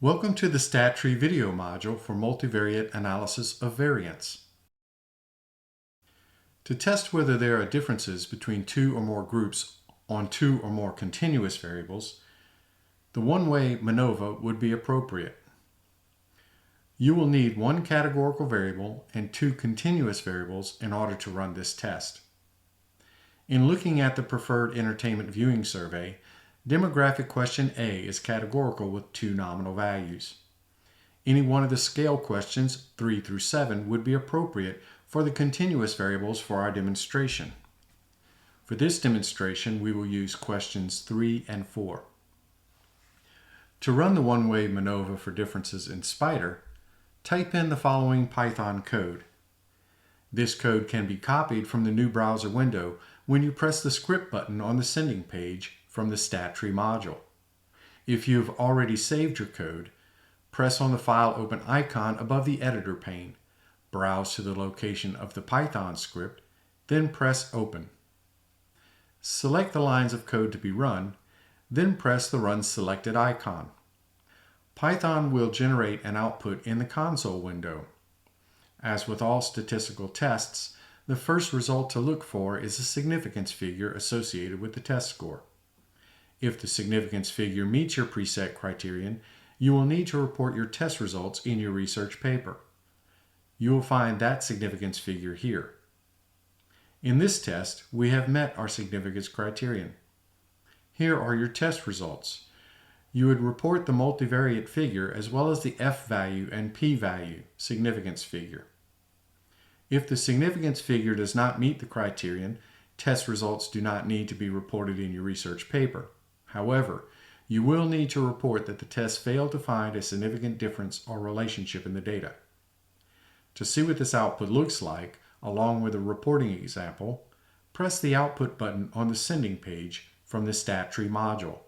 Welcome to the Stat Tree video module for multivariate analysis of variance. To test whether there are differences between two or more groups on two or more continuous variables, the one-way MANOVA would be appropriate. You will need one categorical variable and two continuous variables in order to run this test. In looking at the preferred entertainment viewing survey, demographic question A is categorical with two nominal values. Any one of the scale questions 3 through 7 would be appropriate for the continuous variables for our demonstration. For this demonstration, we will use questions 3 and 4. To run the one-way MANOVA for differences in Spider, type in the following Python code. This code can be copied from the new browser window when you press the script button on the sending page from the Stat Tree module. If you have already saved your code, press on the File Open icon above the editor pane, browse to the location of the Python script, then press Open. Select the lines of code to be run, then press the Run Selected icon. Python will generate an output in the console window. As with all statistical tests, the first result to look for is a significance figure associated with the test score. If the significance figure meets your preset criterion, you will need to report your test results in your research paper. You will find that significance figure here. In this test, we have met our significance criterion. Here are your test results. You would report the multivariate figure as well as the f-value and p-value significance figure. If the significance figure does not meet the criterion, test results do not need to be reported in your research paper. However, you will need to report that the test failed to find a significant difference or relationship in the data. To see what this output looks like, along with a reporting example, press the Output button on the sending page from the Stat Tree module.